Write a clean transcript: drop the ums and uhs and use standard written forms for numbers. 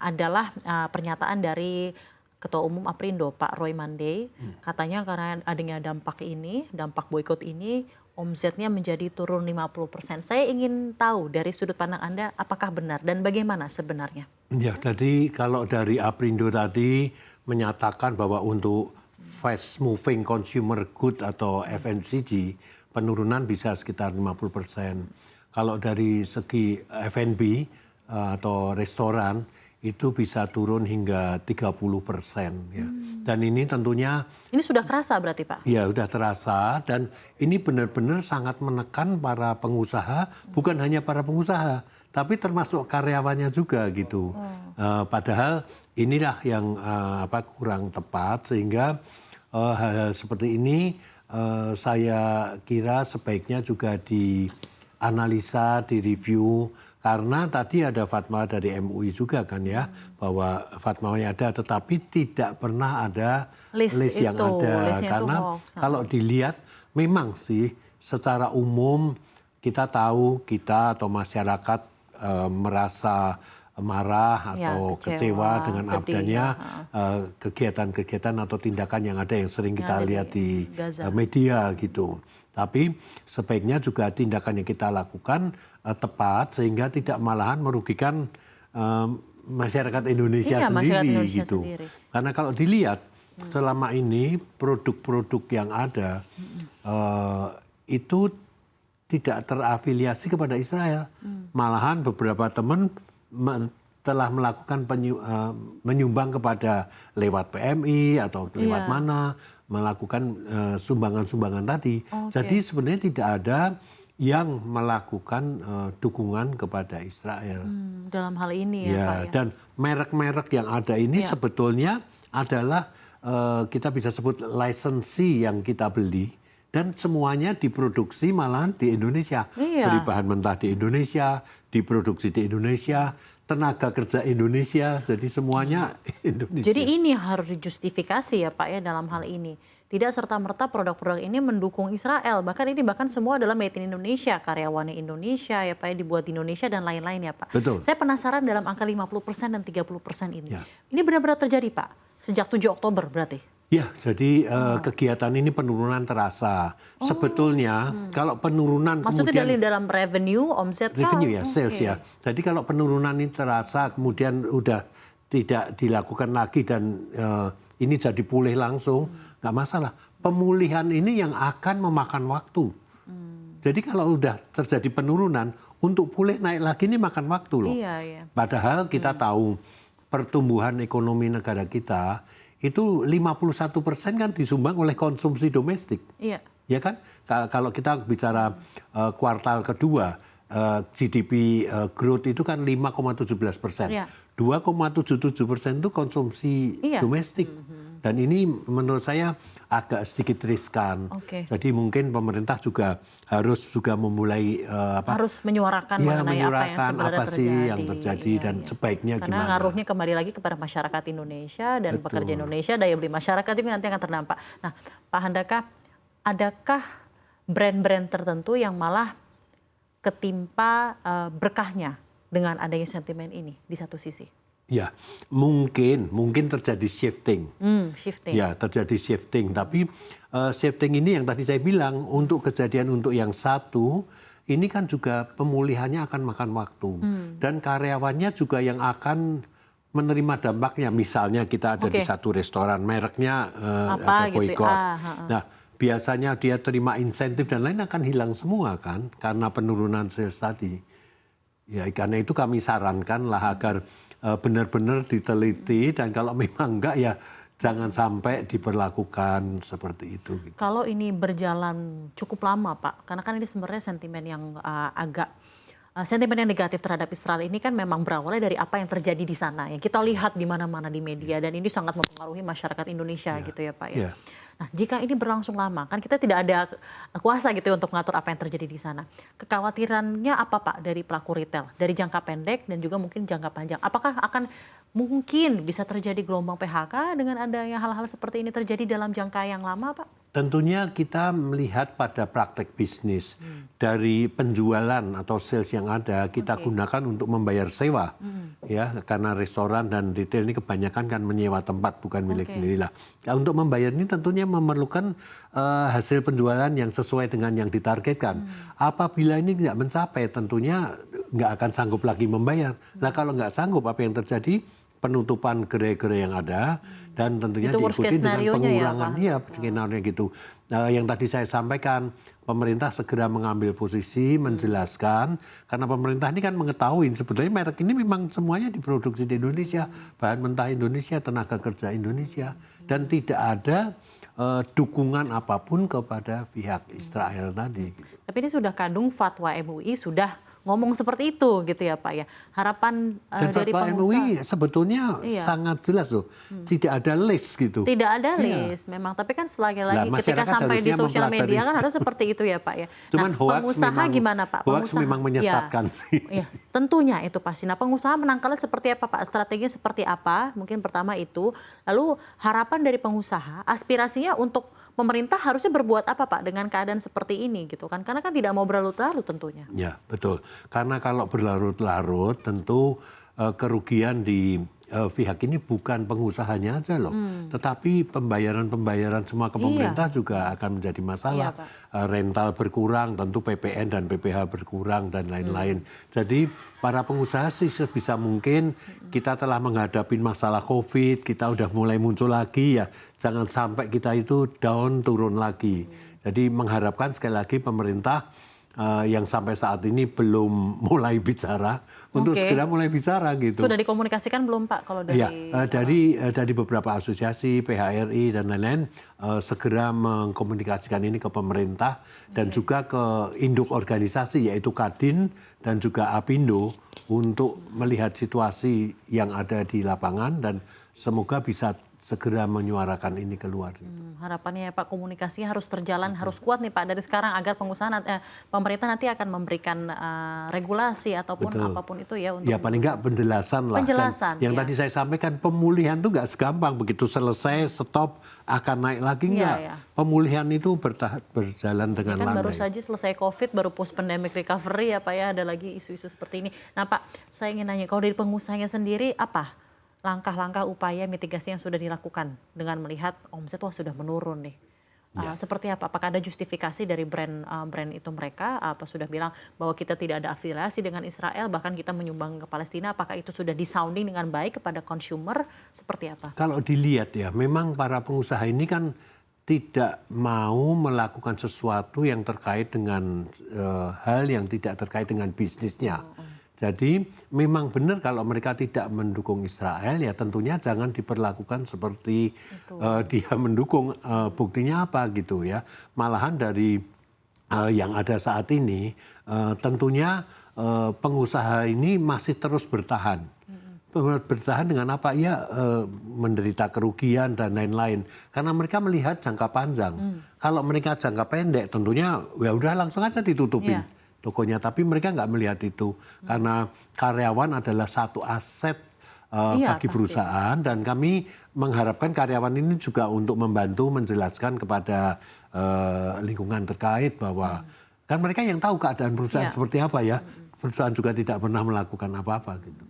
adalah pernyataan dari Ketua Umum Aprindo Pak Roy Mandei. Katanya karena adanya dampak boikot ini, omsetnya menjadi turun 50%. Saya ingin tahu dari sudut pandang Anda apakah benar dan bagaimana sebenarnya? Ya, jadi kalau dari Aprindo tadi menyatakan bahwa untuk fast moving consumer good atau FMCG penurunan bisa sekitar 50%. Kalau dari segi F&B atau restoran itu bisa turun hingga 30% ya. Dan ini tentunya Ini sudah kerasa berarti Pak? ya sudah terasa dan ini benar-benar sangat menekan para pengusaha, bukan hanya para pengusaha, tapi termasuk karyawannya juga gitu. Padahal inilah yang kurang tepat sehingga hal-hal seperti ini saya kira sebaiknya juga dianalisa, direview. Karena tadi ada fatwa dari MUI juga kan ya, bahwa fatwanya ada tetapi tidak pernah ada list yang ada. Karena kalau dilihat memang sih secara umum kita tahu kita atau masyarakat merasa marah atau kecewa dengan adanya kegiatan-kegiatan atau tindakan yang ada yang sering kita lihat di media gitu. Tapi sebaiknya juga tindakan yang kita lakukan tepat sehingga tidak malahan merugikan masyarakat Indonesia sendiri gitu. Karena kalau dilihat selama ini produk-produk yang ada itu tidak terafiliasi kepada Israel. Malahan beberapa teman telah melakukan menyumbang kepada lewat PMI atau lewat mana melakukan sumbangan-sumbangan tadi. Jadi sebenarnya tidak ada yang melakukan dukungan kepada Israel. Dalam hal ini ya Pak ya. Dan merek-merek yang ada ini sebetulnya adalah kita bisa sebut lisensi yang kita beli dan semuanya diproduksi malahan di Indonesia. Beri bahan mentah di Indonesia, diproduksi di Indonesia, tenaga kerja Indonesia, jadi semuanya Indonesia. Jadi ini harus dijustifikasi ya Pak ya dalam hal ini. Tidak serta-merta produk-produk ini mendukung Israel, bahkan semua adalah made in Indonesia, karyawannya Indonesia ya Pak ya, dibuat di Indonesia dan lain-lain ya Pak. Betul. Saya penasaran dalam angka 50% dan 30% ini. Ini benar-benar terjadi Pak, sejak 7 Oktober berarti? Ya, jadi kegiatan ini penurunan terasa. Sebetulnya kalau penurunan maksudnya dalam revenue, omset revenue ya, sales ya. Jadi kalau penurunan ini terasa kemudian udah tidak dilakukan lagi dan ini jadi pulih langsung, nggak masalah. Pemulihan ini yang akan memakan waktu. Jadi kalau udah terjadi penurunan, untuk pulih naik lagi ini makan waktu loh. Padahal kita tahu pertumbuhan ekonomi negara kita itu 51% kan disumbang oleh konsumsi domestik. Ya kan? Kalau kita bicara kuartal kedua, GDP growth itu kan 5,17%. 2,77% itu konsumsi domestik. Dan ini menurut saya agak sedikit riskan. Jadi mungkin pemerintah juga harus memulai harus menyuarakan mengenai apa yang sebenarnya terjadi dan sebaiknya karena gimana. Ngaruhnya kembali lagi kepada masyarakat Indonesia dan pekerja Indonesia, daya beli masyarakat itu nanti akan terdampak. Nah, Pak Handaka, adakah brand-brand tertentu yang malah ketimpa berkahnya dengan adanya sentimen ini di satu sisi? Ya, mungkin terjadi shifting. Ya, terjadi shifting. Tapi shifting ini yang tadi saya bilang untuk kejadian untuk yang satu, ini kan juga pemulihannya akan makan waktu. Dan karyawannya juga yang akan menerima dampaknya. Misalnya kita ada di satu restoran, mereknya ada boykot. Nah, biasanya dia terima insentif dan lain akan hilang semua kan karena penurunan sales tadi. Ya, karena itu kami sarankanlah agar benar-benar diteliti dan kalau memang enggak ya jangan sampai diberlakukan seperti itu. Kalau ini berjalan cukup lama Pak, karena kan ini sebenarnya sentimen yang sentimen yang negatif terhadap Israel ini kan memang berawalnya dari apa yang terjadi di sana. Yang kita lihat di mana-mana di media dan ini sangat mempengaruhi masyarakat Indonesia gitu ya Pak ya. Nah, jika ini berlangsung lama, kan kita tidak ada kuasa gitu ya untuk mengatur apa yang terjadi di sana. Kekhawatirannya apa Pak dari pelaku retail? Dari jangka pendek dan juga mungkin jangka panjang. Apakah akan mungkin bisa terjadi gelombang PHK dengan adanya hal-hal seperti ini terjadi dalam jangka yang lama Pak? tentunya kita melihat pada praktek bisnis dari penjualan atau sales yang ada kita gunakan untuk membayar sewa, ya karena restoran dan retail ini kebanyakan kan menyewa tempat bukan milik sendirilah. Nah, untuk membayar ini tentunya memerlukan hasil penjualan yang sesuai dengan yang ditargetkan. Apabila ini tidak mencapai, tentunya nggak akan sanggup lagi membayar. Nah kalau nggak sanggup, apa yang terjadi? Penutupan gerai-gerai yang ada dan tentunya diikuti dengan pengurangan skenario gitu. Yang tadi saya sampaikan, pemerintah segera mengambil posisi menjelaskan karena pemerintah ini kan mengetahui sebetulnya merek ini memang semuanya diproduksi di Indonesia, bahan mentah Indonesia, tenaga kerja Indonesia dan tidak ada dukungan apapun kepada pihak Israel tadi. Tapi ini sudah kadung fatwa MUI sudah ngomong seperti itu gitu ya Pak ya. Harapan dari pengusaha. MUI sebetulnya sangat jelas loh. Tidak ada list gitu. Tidak ada list memang. Tapi kan selagi lagi ketika sampai di sosial media kan harus seperti itu ya Pak ya. Cuman pengusaha memang, gimana Pak? Hoax memang menyesatkan sih. Ya, tentunya itu pasti. Nah pengusaha menangkalnya seperti apa Pak? Strateginya seperti apa? Mungkin pertama itu. Lalu harapan dari pengusaha, aspirasinya untuk pemerintah harusnya berbuat apa Pak dengan keadaan seperti ini gitu kan? Karena kan tidak mau berlarut-larut tentunya. Ya betul. Karena kalau berlarut-larut tentu kerugian di pihak ini bukan pengusahanya aja loh. Tetapi pembayaran semua ke pemerintah juga akan menjadi masalah. Rental berkurang, tentu PPN dan PPh berkurang dan lain-lain. Jadi para pengusaha sih sebisa mungkin kita telah menghadapi masalah COVID, kita udah mulai muncul lagi ya. Jangan sampai kita itu down turun lagi. Jadi mengharapkan sekali lagi pemerintah yang sampai saat ini belum mulai bicara untuk segera mulai bicara gitu. Sudah dikomunikasikan belum Pak kalau dari? Ya, dari beberapa asosiasi, PHRI dan lain-lain segera mengkomunikasikan ini ke pemerintah dan juga ke induk organisasi yaitu Kadin dan juga Apindo untuk melihat situasi yang ada di lapangan dan semoga bisa segera menyuarakan ini keluar. Harapannya Pak komunikasinya harus terjalan, harus kuat nih Pak dari sekarang agar pemerintah nanti akan memberikan regulasi ataupun apapun itu ya untuk. Ya paling nggak penjelasan lah. Penjelasan. Yang tadi saya sampaikan pemulihan itu nggak segampang begitu selesai stop akan naik lagi nggak. Pemulihan itu berjalan dengan landai. Baru saja selesai COVID, baru post pandemic recovery ya Pak ya, ada lagi isu-isu seperti ini. Nah Pak, saya ingin nanya kalau dari pengusahanya sendiri apa langkah-langkah upaya mitigasi yang sudah dilakukan dengan melihat omset sudah menurun nih? Seperti apa? Apakah ada justifikasi dari brand itu mereka? Apa sudah bilang bahwa kita tidak ada afiliasi dengan Israel, bahkan kita menyumbang ke Palestina? Apakah itu sudah disounding dengan baik kepada consumer? Seperti apa? Kalau dilihat ya, memang para pengusaha ini kan tidak mau melakukan sesuatu yang terkait dengan hal yang tidak terkait dengan bisnisnya. Jadi memang benar kalau mereka tidak mendukung Israel ya tentunya jangan diperlakukan seperti dia mendukung. Buktinya apa gitu ya. Malahan dari yang ada saat ini tentunya pengusaha ini masih terus bertahan. Bertahan dengan apa ya menderita kerugian dan lain-lain. Karena mereka melihat jangka panjang. Kalau mereka jangka pendek tentunya ya udah langsung aja ditutupin. Tokonya, tapi mereka nggak melihat itu karena karyawan adalah satu aset bagi perusahaan dan kami mengharapkan karyawan ini juga untuk membantu menjelaskan kepada lingkungan terkait bahwa kan mereka yang tahu keadaan perusahaan seperti apa ya, perusahaan juga tidak pernah melakukan apa-apa gitu.